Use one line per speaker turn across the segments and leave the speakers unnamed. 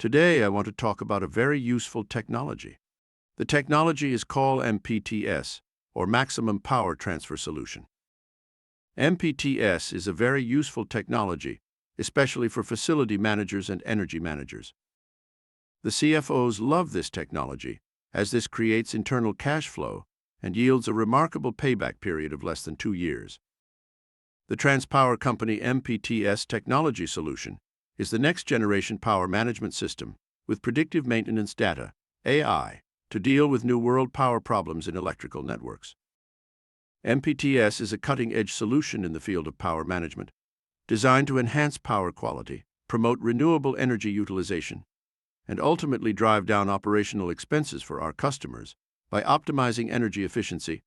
Today, I want to talk about a very useful technology. The technology is called MPTS, or Maximum Power Transfer Solution. MPTS is a very useful technology, especially for facility managers and energy managers. The CFOs love this technology, as this creates internal cash flow and yields a remarkable payback period of less than 2 years. The TransPower Company MPTS technology solution is the next-generation power management system with predictive maintenance data, AI, to deal with new world power problems in electrical networks. MPTS is a cutting-edge solution in the field of power management, designed to enhance power quality, promote renewable energy utilization, and ultimately drive down operational expenses for our customers by optimizing energy efficiency,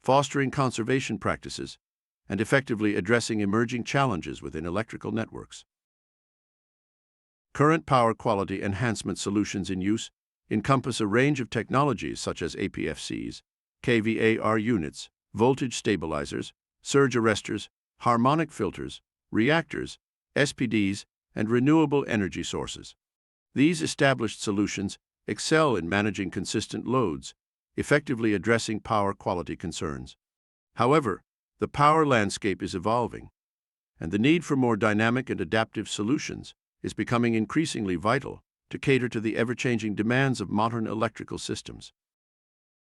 fostering conservation practices, and effectively addressing emerging challenges within electrical networks. Current power quality enhancement solutions in use encompass a range of technologies such as APFCs, kVAR units, voltage stabilizers, surge arresters, harmonic filters, reactors, SPDs, and renewable energy sources. These established solutions excel in managing consistent loads, effectively addressing power quality concerns. However, the power landscape is evolving, and the need for more dynamic and adaptive solutions is becoming increasingly vital to cater to the ever-changing demands of modern electrical systems.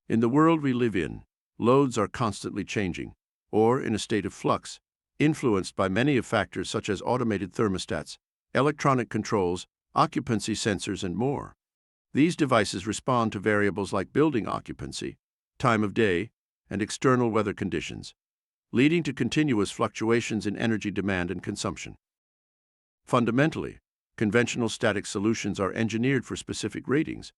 In the world we live in, loads are constantly changing, or in a state of flux, influenced by many of factors such as automated thermostats, electronic controls, occupancy sensors, and more. These devices respond to variables like building occupancy, time of day, and external weather conditions, leading to continuous fluctuations in energy demand and consumption. Fundamentally, conventional static solutions are engineered for specific ratings,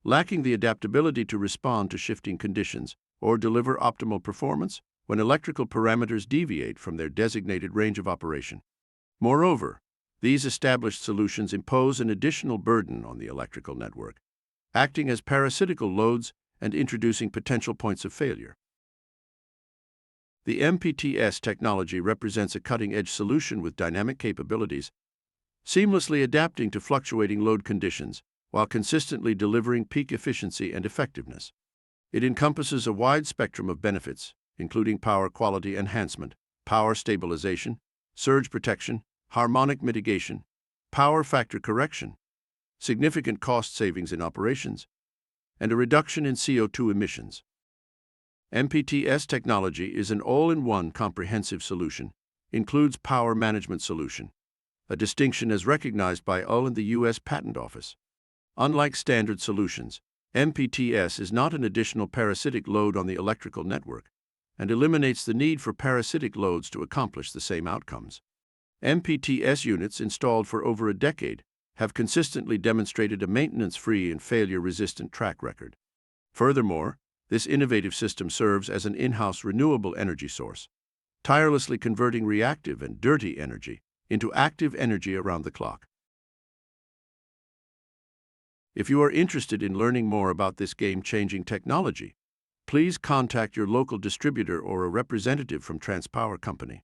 lacking the adaptability to respond to shifting conditions or deliver optimal performance when electrical parameters deviate from their designated range of operation. Moreover, these established solutions impose an additional burden on the electrical network, acting as parasitical loads and introducing potential points of failure. The MPTS technology represents a cutting-edge solution with dynamic capabilities, seamlessly adapting to fluctuating load conditions while consistently delivering peak efficiency and effectiveness. It encompasses a wide spectrum of benefits, including power quality enhancement, power stabilization, surge protection, harmonic mitigation, power factor correction, significant cost savings in operations, and a reduction in CO2 emissions. MPTS technology is an all-in-one comprehensive solution, includes power management solution, a distinction as recognized by UL and the U.S. Patent Office. Unlike standard solutions, MPTS is not an additional parasitic load on the electrical network and eliminates the need for parasitic loads to accomplish the same outcomes. MPTS units installed for over a decade have consistently demonstrated a maintenance-free and failure-resistant track record. Furthermore, this innovative system serves as an in-house renewable energy source, tirelessly converting reactive and dirty energy into active energy around the clock. If you are interested in learning more about this game-changing technology, please contact your local distributor or a representative from TransPower Company.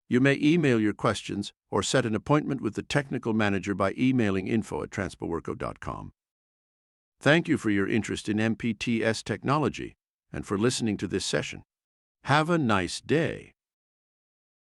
You may email your questions or set an appointment with the technical manager by emailing info@transpowerco.com. Thank you for your interest in MPTS technology and for listening to this session. Have a nice day.